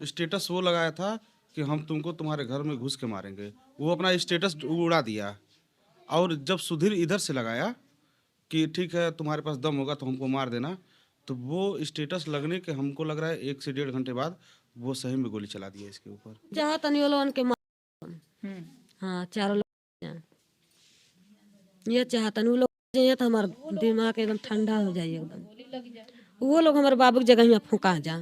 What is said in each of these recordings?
Status वो लगाया था कि हम तुमको तुम्हारे घर में घुस के मारेंगे। वो अपना स्टेटस उड़ा दिया। और जब सुधीर इधर से लगाया कि ठीक है तुम्हारे पास दम होगा तो हमको मार देना, तो वो स्टेटस लगने के हमको लग रहा है 1 से 1.5 घंटे बाद वो सही में गोली चला दिया इसके ऊपर। चाहत नहीं वो लोगन के हम्म। हाँ, चारों लोग ये चाहता नहीं। वो लोग जाइए तो हमारा दिमाग एकदम ठंडा हो जाए एकदम। वो लोग हमारे बाबू की जगह में फूका जा।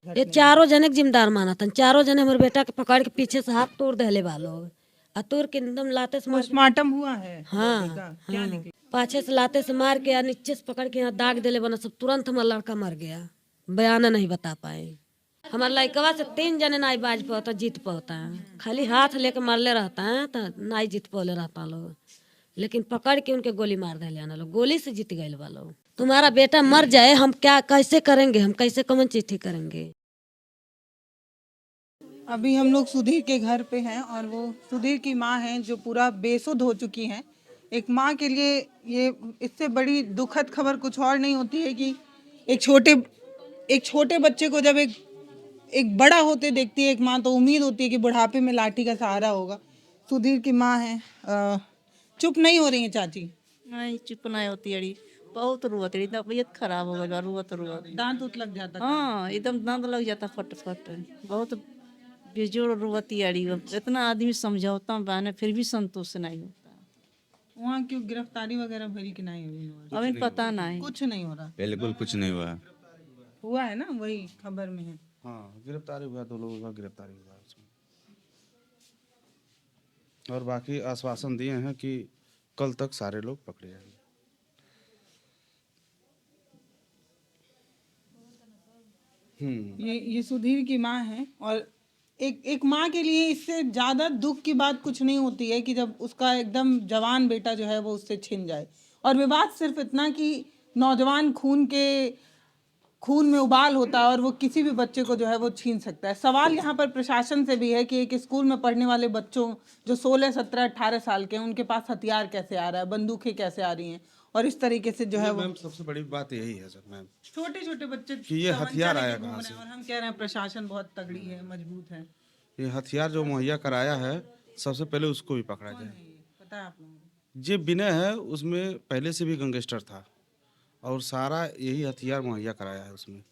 ये चारों जने के जिम्मेदार माना था। चारों जने हमारे बेटा के पकड़ के पीछे से हाथ तोड़ दे बा लोग। आ तोड़ के एकदम लाते से मार के। पोस्टमार्टम हुआ है हाँ, बॉडी का? क्या हाँ। निकला? पाछे से लाते से मार के या नीचे से पकड़ के यहाँ दाग देले बना सब। तुरंत हमारा लड़का मर गया। बयान नहीं बता पाए। हमारे लड़कवा से 3 जने नाई बाज पाता जीत पाता है। खाली हाथ लेके मरले रहता है तो नाई जीत पौले रहता लोग। लेकिन पकड़ के उनके गोली मार दे लोग। गोली से जीत गए वालों। तुम्हारा बेटा मर जाए हम क्या कैसे करेंगे? हम कैसे कौन चीज ठीक करेंगे? अभी हम लोग सुधीर के घर पे हैं और वो सुधीर की माँ हैं जो पूरा बेसुध हो चुकी हैं। एक माँ के लिए ये इससे बड़ी दुखद खबर कुछ और नहीं होती है कि एक छोटे बच्चे को जब एक बड़ा होते देखती है एक माँ, तो उम्मीद होती है कि बुढ़ापे में लाठी का सहारा होगा। सुधीर की माँ है, चुप नहीं हो रही है चाची। नहीं चुप नहीं होती अड़ी, बहुत रुआत अड़ी, तबीयत खराब हो गई, रुआत रुआत। दांत उत लग जाता? हाँ एकदम दांत लग जाता फट फट। बहुत बेजोड़ रुआती अड़ी। इतना आदमी समझौता बहने फिर भी संतोष नहीं होता। वहाँ क्यों गिरफ्तारी वगैरह भरी कि नहीं हुई? अभी पता नहीं। कुछ नहीं हो रहा। बिल्कुल कुछ नहीं हुआ। हुआ है ना, वही खबर में है। हाँ, गिरफ्तारी हुआ, 2 लोगों का गिरफ्तारी हुआ उसमें। और बाकी आश्वासन दिए हैं कि कल तक सारे लोग पकड़े जाएंगे। ये सुधीर की माँ है और एक माँ के लिए इससे ज़्यादा दुख की बात कुछ नहीं होती है कि जब उसका एकदम जवान बेटा जो है वो उससे छिन जाए। और विवाद सिर्फ इतना कि नौजवान खून में उबाल होता है और वो किसी भी बच्चे को जो है वो छीन सकता है। सवाल यहाँ पर प्रशासन से भी है कि एक स्कूल में पढ़ने वाले बच्चों जो 16, 17, 18 साल के हैं, उनके पास हथियार कैसे आ रहा है, बंदूकें कैसे आ रही हैं और इस तरीके से जो है वो मैम सबसे बड़ी बात यही है सर मैम, छोटे छोटे बच्चे कि ये हथियार आया कहाँ से। और हम कह रहे हैं प्रशासन बहुत तगड़ी है, मजबूत है। ये हथियार जो मुहैया कराया है सबसे पहले उसको भी पकड़ा जाए। पता है आप लोगों को? ये विनय है, उसमें पहले से भी गैंगस्टर था और सारा यही हथियार मुहैया कराया है उसमें।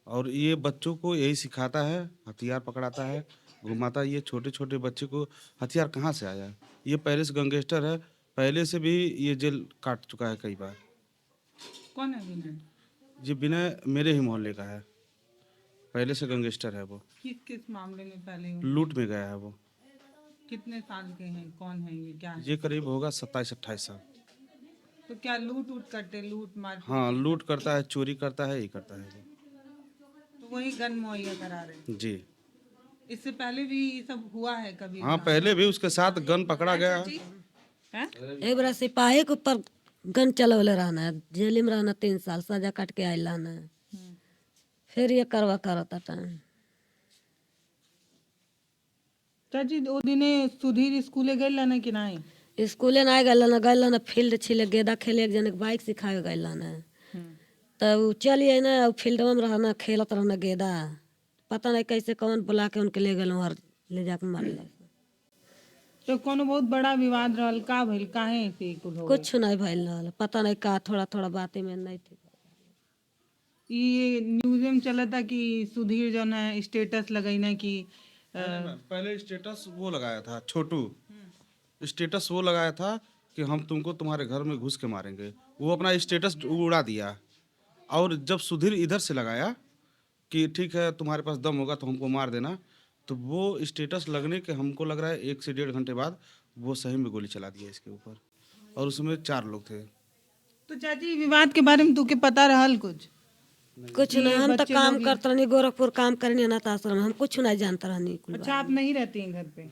और ये बच्चों को यही सिखाता है, हथियार पकड़ाता है, घुमाता है। ये छोटे छोटे बच्चे को हथियार कहाँ से आया? ये पहले से गैंगस्टर है, पहले से भी ये जेल काट चुका है कई बार। कौन है विनय? ये विनय मेरे ही मोहल्ले का है, पहले से गैंगस्टर है वो। किस किस मामले में पहले हुए? लूट में गया है वो। कितने साल के हैं, कौन है ये, क्या है? ये करीब होगा 27-28 साल। तो क्या लूट उट करते, लूट मार? हाँ, लूट करता है, चोरी करता है, यही करता है वो। तो वही गन मुहैया करा रहे हैं। जी इससे पहले भी ये सब हुआ है कभी? हाँ, पहले भी उसके साथ गन पकड़ा गया है। हैं? एक बार सिपाही के ऊपर गन चलवले रहना है, जेल में रहना 3 साल, सजा काट के आयल रहना है। फिर ये करवा करता टाइम। चाची ओ दिने सुधीर स्कूले गए ना कि नहीं? स्कूले ना गए ना फील्ड छिले गेदा खेले, एक जने के बाइक सिखाए गए ना। तब उ चलिए ना फील्डवा में रहना, खेलत रहना गेदा। पता नहीं कैसे कौन बुला के उनके ले गए वहाँ ले जाके मारल। तो कोनो बहुत बड़ा विवाद रहल का भइल, काहे ऐसे कुल हो गइल? कुछ नहीं भइल रहल, पता नहीं का, थोड़ा थोड़ा बातें में नहीं थी। ये न्यूज़ में चला था कि सुधीर जो है स्टेटस लगाई ना कि पहले स्टेटस वो लगाया था छोटू, स्टेटस वो लगाया था कि हम तुमको तुम्हारे घर में घुस के मारेंगे। वो अपना स्टेटस उड़ा दिया। और जब सुधीर इधर से लगाया कि ठीक है तुम्हारे पास दम होगा तो हमको मार देना, तो वो स्टेटस लगने के हमको लग रहा है 1 से 1.5 घंटे बाद वो सही में गोली चला दिया इसके ऊपर। और उसमें 4 लोग थे। तो चाची विवाद के बारे में तुके पता रहल कुछ? कुछ नहीं, हम तो काम करते रहनी, गोरखपुर काम करनी अनाथ आश्रम में, हम कुछ नहीं जानते रहनी। अच्छा, आप नहीं रहती हैं घर पे?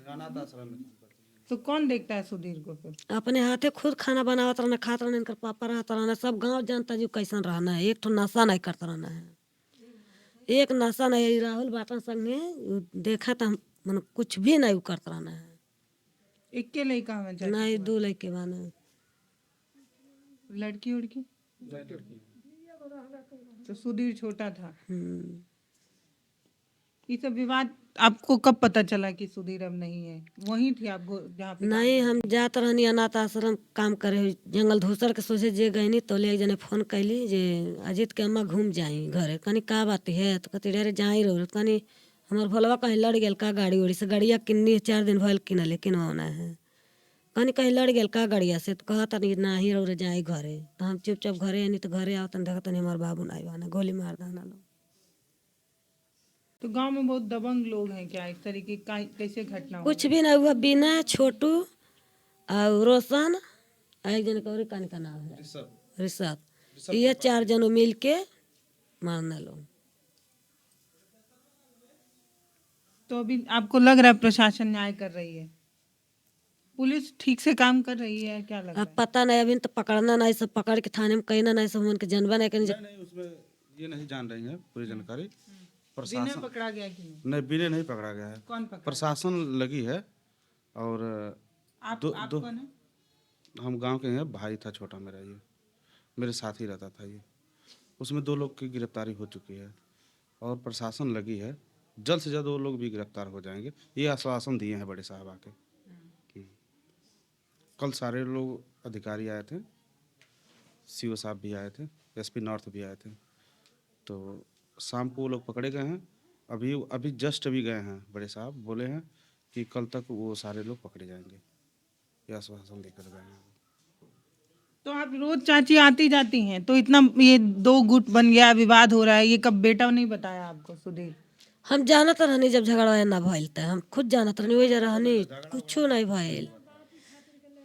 तो कौन देखता है सुधीर को फिर? अपने हाथे खुद खाना बनावत रहना, खात रहना, इनकर पापा रहता रहना, सब गांव जानता जो कैसन रहना है। एक तो नशा नहीं करता रहना है, एक नशा नहीं। राहुल बाटन संगे देखा था, मन कुछ भी नहीं करता रहना है। इक्के लड़का हमें चाची? नहीं, 2 लड़के बाना। लड़की उड़की? तो सुधीर छोटा था। ये सब विवाद आपको कब पता चला कि सुधीर अब नहीं है? वहीं थी आपको जहाँ पे नहीं हम जात रहनी अनाथ आश्रम काम करे जंगल धूसर के सोचे जे गईनी तो ले एक जने फोन कैली जे अजीत के अम्मा घूम जाई घरे कनी का बात है तो कहती डरे जाई रहो कनी हमार भोलवा कहीं लड़ गेल का गाड़ी उड़ी से गाड़िया किन्नी 4 दिन भइल किनले किनवाना है कनी कहीं लड़ गेल का गाड़िया से तो कहता नहीं ना ही रहो जाई घरे तो हम चुपचाप घरे आनी तो घरे आओ तन देखता नहीं हमार बाबू नहीं बना गोली मार दाना लोग। तो गांव में बहुत दबंग लोग हैं क्या? इस तरीके का कैसे घटना हुआ? कुछ भी नहीं हुआ बिना छोटू और रोशन एक जन का कान का नाम है ऋषभ ये 4 जनों मिल के मारने लोग। तो अभी आपको लग रहा है प्रशासन न्याय कर रही है? पुलिस ठीक से काम कर रही है क्या लग रहा अब पता नहीं अभी तो पकड़ना नहीं सब पकड़ के थाने में कहना नहीं सब उनके जनबा नहीं कहीं नहीं उसमें ये नहीं जान रही है पूरी जानकारी। है? विनय पकड़ा गया कि नहीं? नहीं बिने नहीं पकड़ा गया है, कौन पकड़ा? प्रशासन लगी है। और आप कौन है? हम गांव के हैं, भाई था छोटा मेरा, ये मेरे साथ ही रहता था। ये उसमें 2 लोग की गिरफ्तारी हो चुकी है और प्रशासन लगी है, जल्द से जल्द वो लोग भी गिरफ्तार हो जाएंगे, ये आश्वासन दिए हैं बड़े साहब आके। कल सारे लोग अधिकारी आए थे, सीओ साहब भी आए थे, एसपी नॉर्थ भी आए थे, तो शाम को वो लोग पकड़े गए हैं। अभी जस्ट अभी गए हैं, बड़े साहब बोले हैं कि कल तक वो सारे लोग पकड़े जाएंगे, ये आश्वासन देकर गए हैं। तो आप रोज चाची आती जाती हैं तो इतना ये 2 गुट बन गया, विवाद हो रहा है, ये कब बेटा नहीं बताया आपको सुधीर? हम जानत रहनी जब झगड़ा ना भइल त हम खुद जानत रहनी वही रहनी कुछ नहीं भइल।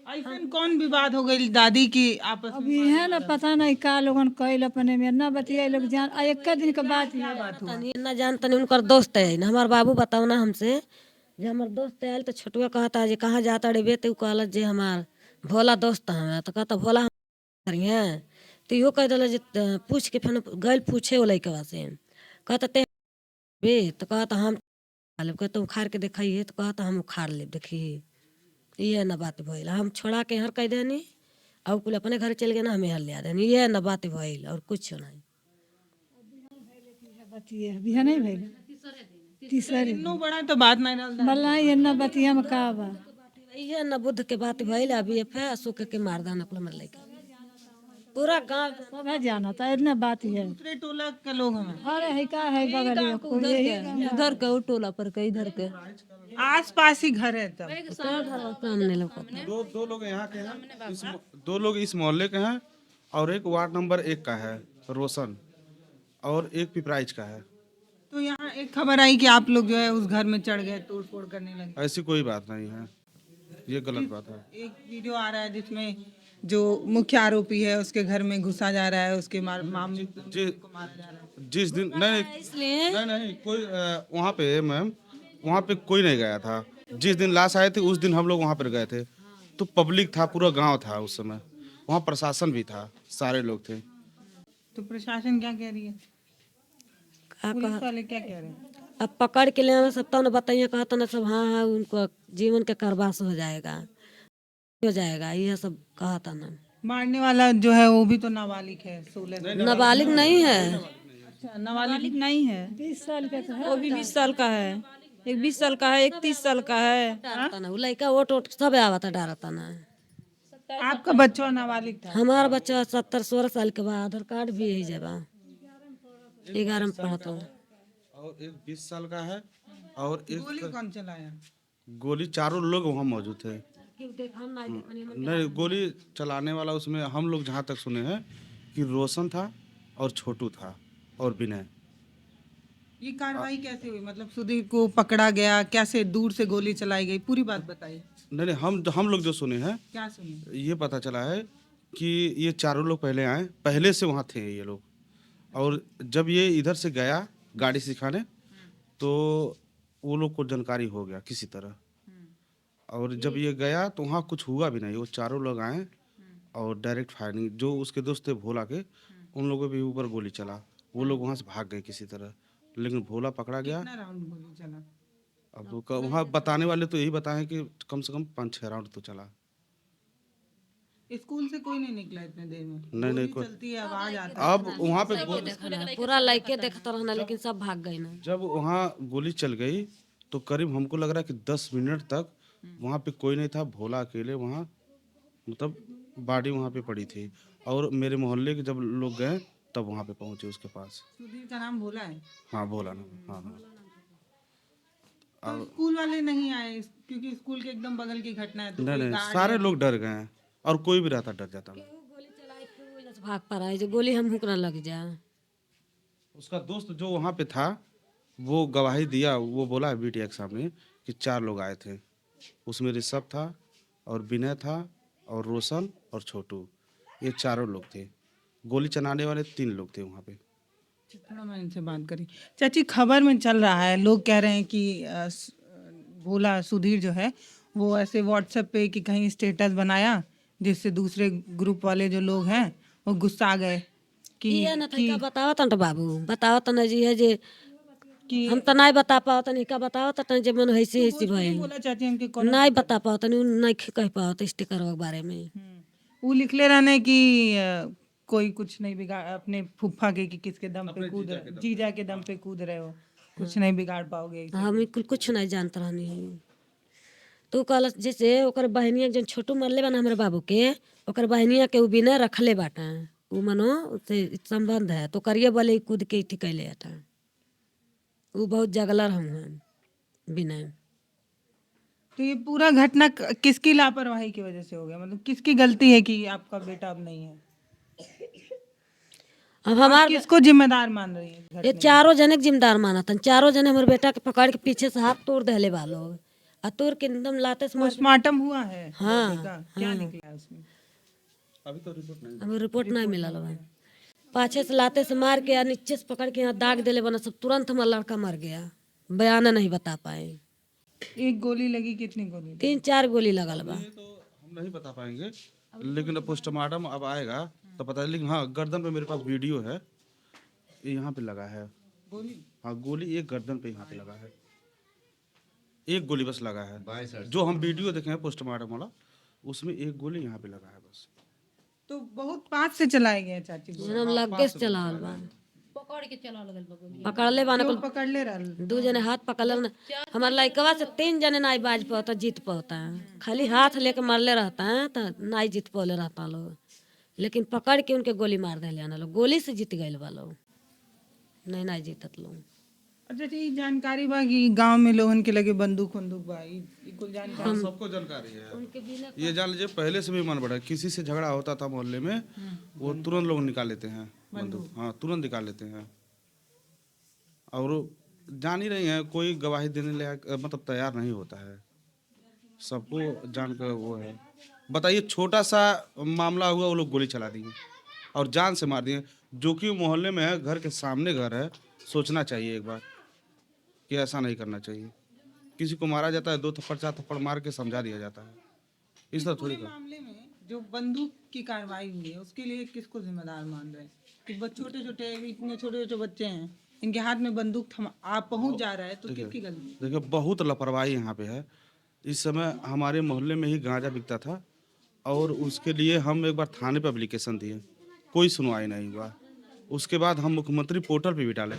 ऐसा कौन विवाद हो गई दादी की आपस में? अभी है ना पता नहीं का लोगन कैल अपने में ना बतिया लोग जान एक दिन के बाद ही बात हुआ। तनी ना जानतनी उनकर दोस्त है ना हमार बाबू बताओ ना हमसे जे हमार दोस्त आयल तो छोटुआ कहता जे कहाँ जाता रे बे तो कहल जे हमार भोला दोस्त हमें तो कहता भोला हम करिए तो इहो कह दिला जे पूछ के फिर गल पूछे वो लइकवा से कहता ते बे तो कहता हम खा लेब कहता उखाड़ के देखिए तो कहता हम उखाड़ लेब देखिए ये ना बात भइल हम छोड़ा के हर कह देनी और कुल अपने घर चल गए ना हमें हर लिया देनी ये ना बात भइल और कुछ नहीं। बतिया अभी है नहीं भैया तीसरे इतना बड़ा तो बात नहीं डाल बल्ला ये ना बतिया में का बा ये न बुद्ध के बात भइल अभी फे सुख के मार दाना अपना मर लइका पूरा गांव सब है जाना था इतना बात ही है। दूसरे टोला के लोग हैं? अरे है का है बगल में कोई यही उधर के वो टोला पर के इधर के आस पास ही घर है तब? सामने लोग दो लोग यहाँ के हैं, 2 लोग इस मोहल्ले के हैं और एक वार्ड नंबर 1 का है रोशन और एक पिपराइच का है। तो यहाँ एक खबर आई कि आप लोग जो है उस घर में चढ़ गए, तोड़ फोड़ करने लगे। ऐसी कोई बात नहीं है, ये गलत बात है। एक वीडियो आ रहा है जिसमें जो मुख्य आरोपी है उसके घर में घुसा जा रहा है, उसके मामले को मारा जा रहा है। जिस दिन नहीं कोई वहाँ पे मैम वहाँ पे कोई नहीं गया था। जिस दिन लाश आए थे उस दिन हम लोग वहाँ पर गए थे, तो पब्लिक था, पूरा गांव था उस समय, वहाँ प्रशासन भी था, सारे लोग थे। तो प्रशासन क्या कह रही है? पुलिस वाले क्या कह रहे हैं? अब पकड़ के ले सब तब न बताइए कहता ना सब हाँ हाँ उनको जीवन के करवास हो जाएगा ये सब कहता ना। मारने वाला जो है वो भी तो नाबालिग है, 16 नाबालिग नहीं है अच्छा नाबालिग नहीं है 20 साल के वो भी 20 साल का है, एक 20 साल का है, एक 30 साल का है। डरता ना लड़का वोट सब आवता डरता ना। आपका बच्चा नाबालिग था? हमारा बच्चा 17-16 साल के बाद आधार कार्ड भी यही जबा 11 में पढ़ता और एक 20 साल का है और एक गोली कौन चलाया? गोली 4 लोग वहाँ मौजूद थे। नहीं गोली चलाने वाला उसमें हम लोग जहाँ तक सुने हैं कि रोशन था और छोटू था और विनय। ये कार्रवाई कैसे हुई? मतलब सुधीर को पकड़ा गया, कैसे दूर से गोली चलाई गई, पूरी बात बताइए। नहीं हम लोग जो सुने हैं क्या सुने? ये पता चला है कि ये 4 लोग पहले आए, पहले से वहाँ थे ये लोग, और जब ये इधर से गया गाड़ी सिखाने तो वो लोग को जानकारी हो गया किसी तरह, और जब ये गया तो वहाँ कुछ हुआ भी नहीं। वो 4 लोग आए और डायरेक्ट फायरिंग, जो उसके दोस्त थे भोला के, उन लोगों के भी ऊपर गोली चला, वो लोग वहाँ से भाग गए किसी तरह, लेकिन भोला पकड़ा गया। कितना राउंड गोली चला? अब वहाँ बताने वाले तो यही बताएं कि कम से कम 5-6 राउंड तो चला। स्कूल से कोई नहीं निकला इतने देर में? नहीं नहीं कोई। चलती है, आवाज आता है। अब वहाँ पे देखना पूरा लड़के देखता रहना, लेकिन सब भाग गए ना। जब वहाँ गोली चल गई तो करीब हमको लग रहा है कि 10 मिनट तक वहाँ पे कोई नहीं था, भोला अकेले वहाँ, मतलब बॉडी वहाँ पे पड़ी थी। और मेरे मोहल्ले के जब लोग गए तब वहाँ पे पहुँचे उसके पास। सुधीर का नाम भोला है? हाँ भोला ना, हाँ हाँ। तो स्कूल वाले नहीं आए क्योंकि स्कूल के एकदम बगल की घटना है, तो नहीं कोई नहीं, गार्ड सारे लोग डर गए हैं और कोई भी रहता डर जाता। गोली चलाई फिर वजह से भाग पा रहा है, जो गोली हम हुक ना लग जाए। उसका दोस्त जो वहाँ पे था वो गवाही दिया, वो बोला है मीडिया के सामने कि 4 लोग आए थे, उसमें ऋषभ था और विनय था और रोशन और छोटू, ये चारों लोग थे। गोली चलाने वाले 3 लोग थे वहाँ पे। थोड़ा मैं इनसे बात करी। चाची, खबर में चल रहा है, लोग कह रहे हैं कि भोला सुधीर जो है वो ऐसे व्हाट्सएप पे कि कहीं स्टेटस बनाया जिससे दूसरे ग्रुप वाले जो लोग हैं वो गुस्सा गए कि ये ना था का बतावत न बाबू, बतावत न जी है जे कि हम तो नहीं बता पावत नहीं, का बतावत न जे मन हैसी हैसी भइल, बोला चाची हमके कौन नहीं बता पावत नहीं कह पावत स्टिकर के बारे में। वो लिखले रहने कि कोई कुछ नहीं बिगाड़, अपने फूफा के कि किसके दम पे कूद, जीजा के दम पे कूद रहे हो, कुछ नहीं बिगाड़ पाओगे। हम कुछ नहीं जानत रहनी। तो कल जैसे ओकर बहनिया जन छोटू मरले बा ना हमरे बाबू के, ओकर बहनिया के उ बिना रखले बाटा, उ मनो से संबंध है, तो करिए बोले कूद के इथी कैले था। उ बहुत जगलर हम हैं बिना। तो ये पूरा घटना किसकी लापरवाही की वजह से हो गया? मतलब किसकी गलती है कि आपका बेटा अब नहीं है? अब हमार किसको जिम्मेदार मान रही है? ये चारों जने के जिम्मेदार माना था, चारों जने हमारे बेटा के पकड़ के पीछे से हाथ तोड़ देले बा लोग, आ तोड़ के एकदम लाते से मार के- पोस्टमार्टम हुआ है? हाँ, लड़की का? क्या निकला है उसमें? हमें रिपोर्ट नहीं मिला बा। पाछे से लाते से मार के या नीचे से पकड़ के यहाँ दाग देले बना सब, तुरंत हमारा लड़का मर गया, बयान नहीं बता पाए। एक गोली लगी, कितनी गोली? 3-4 गोली लगल बा। ये तो हम नहीं बता पाएंगे, लेकिन अब पोस्टमार्टम अब आएगा तो पता है। लेकिन हाँ, गर्दन पे मेरे पास वीडियो है, ये यहाँ पे लगा है गोली? हाँ, गोली एक गर्दन पे यहाँ पे लगा है, एक गोली बस लगा है। जो हम वीडियो देखे हैं पोस्टमार्टम वाला, उसमें एक गोली यहाँ पे लगा है बस। तो बहुत पास से चलाए गए चाची? हम लगे से चलावल बा, पकड़ले बा ना, लोग पकड़ ले रहा? 2 जने हाथ पकड़ ले। हमारे लड़कवा से 3 जने नाई बाज पाता, जीत पाता, खाली हाथ लेके मरले रहता है तो नाई जीत पौले रहता लोग, लेकिन पकड़ के उनके गोली मार दिले आना लोग, गोली से जीत गए बा लोग, नहीं जीतत लोग। अच्छा जी, जानकारी बा कि गांव में लोगन के लगे बंदूक बंदूक बा, ई कुल जानकारी? हाँ, सबको जानकारी है। ये जान लीजिए पहले से भी मन बढ़ा, किसी से झगड़ा होता था मोहल्ले में, वो तुरंत लोग निकाल लेते हैं बंदूक, हाँ तुरंत निकाल लेते हैं। और जान ही रही है, कोई गवाही देने मतलब तैयार नहीं होता है, सबको जानकर वो है। बताइए, छोटा सा मामला हुआ, वो लोग गोली चला दिए और जान से मार दिए, जो कि मोहल्ले में है, घर के सामने घर है। सोचना चाहिए एक बार कि ऐसा नहीं करना चाहिए। किसी को मारा जाता है 2 थप्पड़ 4 थप्पड़ मार के समझा दिया जाता है, इस तरह थोड़ी कर। मामले में जो बंदूक की कार्रवाई हुई है उसके लिए किसको जिम्मेदार मान रहे हैं? कि छोटे छोटे, इतने छोटे छोटे बच्चे हैं, इनके हाथ में बंदूक आप पहुंच जा रहा है, तो किसकी गलती? देखिए, बहुत लापरवाही यहाँ पे है। इस समय हमारे मोहल्ले में ही गांजा बिकता था और उसके लिए हम एक बार थाने पे एप्लीकेशन दिए, कोई सुनवाई नहीं हुआ। उसके बाद हम मुख्यमंत्री पोर्टल पे भी डाले,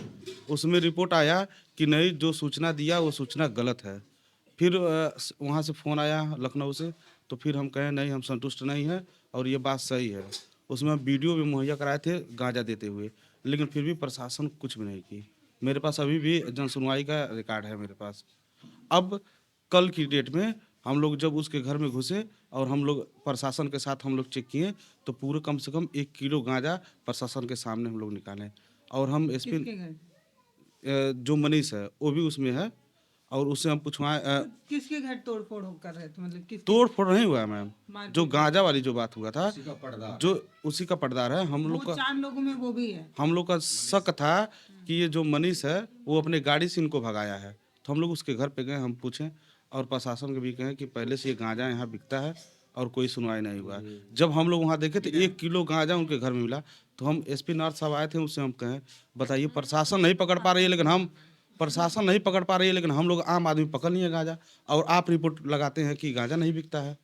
उसमें रिपोर्ट आया कि नहीं, जो सूचना दिया वो सूचना गलत है। फिर वहाँ से फ़ोन आया लखनऊ से, तो फिर हम कहें नहीं, हम संतुष्ट नहीं हैं और ये बात सही है। उसमें हम वीडियो भी मुहैया कराए थे गांजा देते हुए, लेकिन फिर भी प्रशासन कुछ भी नहीं की। मेरे पास अभी भी जन सुनवाई का रिकॉर्ड है मेरे पास। अब कल की डेट में हम लोग जब उसके घर में घुसे और हम लोग प्रशासन के साथ हम लोग चेक किए, तो पूरे कम से कम 1 किलो गांजा प्रशासन के सामने हम लोग निकाले। और हम एसपी किसके घर? जो मनीष है वो भी उसमें है, और उससे हम पूछवाए। किसके घर तोड़ फोड़ कर रहे थे? मतलब किस तोड़ फोड़ नहीं हुआ मैम, जो गांजा वाली जो बात हुआ था, जो उसी का पर्दार है। हम लोग का 4 लोगों में वो भी है? हम लोग का शक था कि ये जो मनीष है वो अपने गाड़ी से इनको भगाया है। तो हम लोग उसके घर पे गए, हम पूछें और प्रशासन के भी कहें कि पहले से ये गांजा यहाँ बिकता है और कोई सुनवाई नहीं हुआ। जब हम लोग वहाँ देखे तो 1 किलो गांजा उनके घर में मिला। तो हम एसपी नॉर्थ साहब आए थे, उससे हम कहें बताइए, प्रशासन नहीं पकड़ पा रही है, लेकिन हम लोग आम आदमी पकड़ नहीं है गांजा, और आप रिपोर्ट लगाते हैं कि गांजा नहीं बिकता है।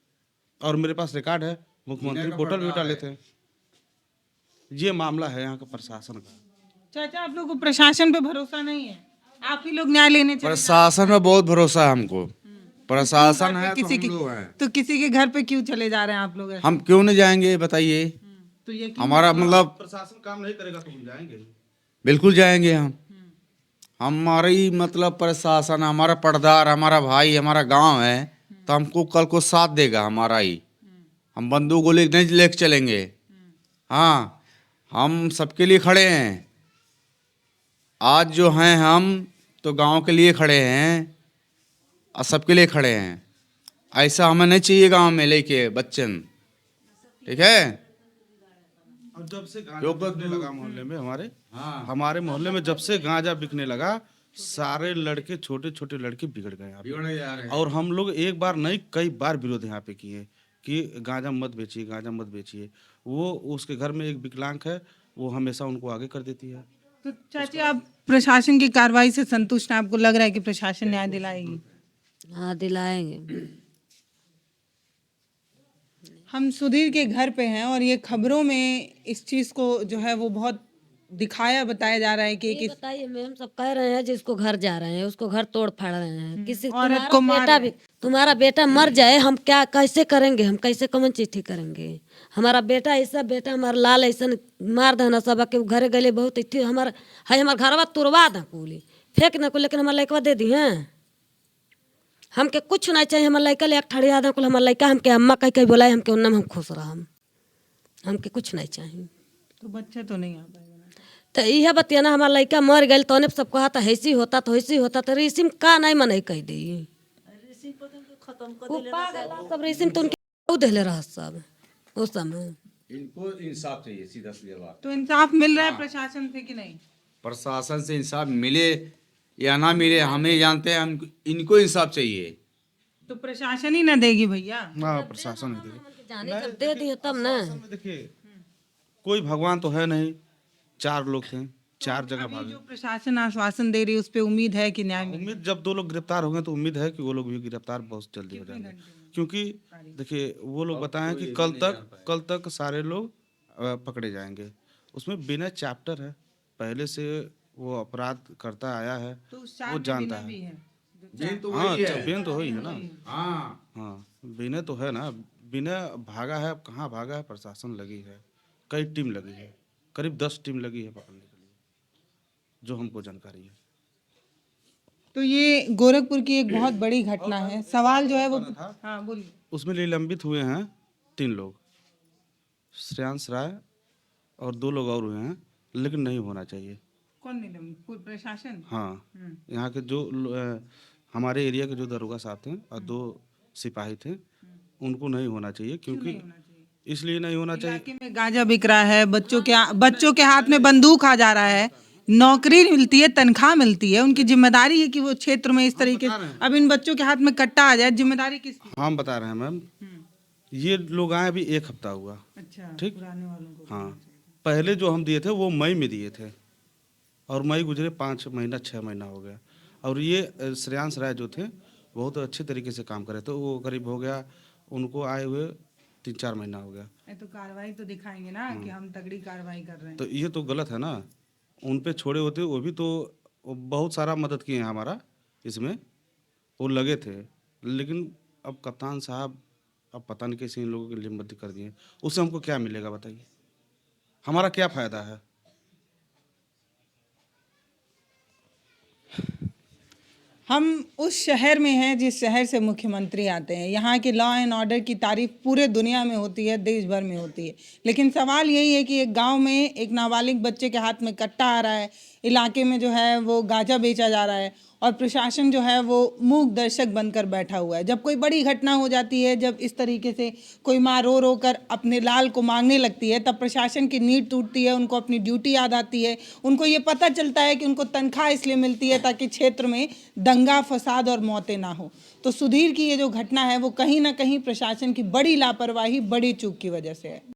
और मेरे पास रिकॉर्ड है, मुख्यमंत्री पोर्टल भी डाले थे। ये मामला है यहाँ का प्रशासन का। चाचा, आप लोगों को प्रशासन पे भरोसा नहीं है? आप ही लोग न्याय लेने चले प्रशासन में बहुत भरोसा है हमको। प्रशासन है तो किसी हम की लोग हैं। तो किसी के घर पे क्यों चले जा रहे हैं आप लोग ऐसे? हम क्यों नहीं जाएंगे बताइए? तो ये हमारा मतलब प्रशासन काम नहीं करेगा तो हम जाएंगे। बिल्कुल जाएंगे हम। हमारी मतलब प्रशासन, हमारा पर्दार, हमारा भाई, हमारा गांव है, तो हमको कल को साथ देगा हमारा ही। हम बंदूक गोली नहीं लेके चलेंगे। हाँ, हम सबके लिए खड़े हैं। आज जो हैं हम तो गांव के लिए खड़े हैं और सबके लिए खड़े हैं। ऐसा हमें नहीं चाहिए गांव में लेके बच्चन, ठीक है? अब जब से गांजा बिकने लगा मोहल्ले में हमारे मोहल्ले में जब से गांजा बिकने लगा, सारे लड़के, छोटे छोटे लड़के बिगड़ गए यहाँ पे। और हम लोग एक बार नहीं कई बार विरोध यहाँ पे किए कि गांजा मत बेचिए, गांजा मत बेचिए। वो उसके घर में एक विकलांग है, वो हमेशा उनको आगे कर देती है। तो चाची, आप प्रशासन की कार्रवाई से संतुष्ट हैं? आपको लग रहा है कि प्रशासन न्याय दिलाएगी? हाँ, दिलाएंगे। हम सुधीर के घर पे हैं और ये खबरों में इस चीज को जो है वो बहुत दिखाया, बताया जा रहा है कि ये बताइए, मैम सब कह रहे हैं जिसको घर जा रहे हैं उसको घर तोड़ फाड़ रहे हैं, किसी औरत को मार बेटा भी, तुम्हारा बेटा मर जाए, हम क्या कैसे करेंगे? हम कैसे कौन चिट्ठी करेंगे? हमारा बेटा ऐसा, बेटा हमारा लाल ऐसा मार देना सब के घरे गले बहुत इतनी हमारा है, हमारा घरवा तुरवा दा कुली फेंक न को, लेकिन हमारा लड़कवा दे दी हैं। हमके कुछ नहीं चाहिए, हमारा लड़का ले एक ठड़िया दा कुल, हमारा लड़का हमके अम्मा कह कह बोलाए, हमके उन्नम हम खुश रहा। हमके कुछ नहीं चाहिए। तो बच्चा तो नहीं आ पाएगा। तो यह बतिया ना, हमारा लड़का मर गए तो सब कहा था ऐसी होता तो ऐसी होता, तो रिसिम का नहीं मन कह दी। सब रिसिम तो उनके देले रहा सब उस समय। इनको इंसाफ चाहिए, सीधा सीधा बात। तो इंसाफ मिल रहा है प्रशासन से कि नहीं? प्रशासन से इंसाफ मिले या ना मिले हमें जानते हैं, हम इनको इंसाफ चाहिए। तो प्रशासन ही ना देगी भैया? हाँ, प्रशासन नहीं देगी। जाने जब दे दिए तब ना। देखिए, कोई भगवान तो है नहीं। 4 लोग थे, 4 जगह भागे। जो प्रशासन आश्वासन दे रही है उस पे उम्मीद है कि न्याय मिलेगा? उम्मीद, जब 2 लोग गिरफ्तार हो गए तो उम्मीद है कि वो लोग भी गिरफ्तार बहुत जल्दी हो जाएंगे। क्योंकि देखिए, वो लोग बताएं कि कल तक सारे लोग पकड़े जाएंगे। उसमें बिना चैप्टर है, पहले से वो अपराध करता आया है, वो जानता है। हाँ, बेन तो हुई है ना। हाँ, बिना तो है ना। बिना भागा है, अब कहाँ भागा है? प्रशासन लगी है, कई टीम लगी है, करीब 10 टीम लगी है पकड़ने के लिए, जो हमको जानकारी है। तो ये गोरखपुर की एक बहुत बड़ी घटना है। सवाल जो है वो, हाँ बोलिए। उसमें निलंबित हुए हैं 3 लोग, श्रेयांश राय और 2 लोग और हुए हैं, लेकिन नहीं होना चाहिए। कौन निलंबित? प्रशासन? हाँ, यहाँ के जो हमारे एरिया के जो दरोगा साहब थे और 2 सिपाही थे, उनको नहीं होना चाहिए। क्योंकि इसलिए नहीं होना चाहिए, इलाके में गांजा बिक रहा है, बच्चों के हाथ में बंदूक आ जा रहा है, नौकरी मिलती है, तनख्वाह मिलती है, उनकी जिम्मेदारी है कि वो क्षेत्र में इस तरीके से, अब इन बच्चों के हाथ में कट्टा आ जाए, जिम्मेदारी किसकी? हम बता रहे हैं मैम, ये लोग आए अभी 1 हफ्ता हुआ। अच्छा, ठीक। पुराने वालों को। हाँ, पहले जो हम दिए थे वो मई में दिए थे, और मई गुजरे 5 महीना 6 महीना हो गया। और ये श्रेयांश राय जो थे बहुत अच्छे तरीके से काम करे, तो वो करीब हो गया उनको आए हुए 3-4 महीना हो गया। तो कार्रवाई तो दिखाएंगे ना कि हम तगड़ी कार्रवाई कर रहे हैं। तो ये तो गलत है ना। उन पे छोड़े होते, वो भी तो बहुत सारा मदद किए हैं हमारा, इसमें वो लगे थे। लेकिन अब कप्तान साहब अब पता नहीं कैसे इन लोगों की लिम्बंदी कर दिए, उससे हमको क्या मिलेगा बताइए? हमारा क्या फ़ायदा है? हम उस शहर में हैं जिस शहर से मुख्यमंत्री आते हैं। यहाँ के लॉ एंड ऑर्डर की तारीफ पूरे दुनिया में होती है, देश भर में होती है। लेकिन सवाल यही है कि एक गांव में एक नाबालिग बच्चे के हाथ में कट्टा आ रहा है, इलाके में जो है वो गांजा बेचा जा रहा है, और प्रशासन जो है वो मूक दर्शक बनकर बैठा हुआ है। जब कोई बड़ी घटना हो जाती है, जब इस तरीके से कोई माँ रो रो कर अपने लाल को मांगने लगती है, तब प्रशासन की नींद टूटती है, उनको अपनी ड्यूटी याद आती है। उनको ये पता चलता है कि उनको तनख्वाह इसलिए मिलती है ताकि क्षेत्र में दंगा फसाद और मौतें ना हो। तो सुधीर की ये जो घटना है वो कहीं ना कहीं प्रशासन की बड़ी लापरवाही, बड़ी चूक की वजह से है।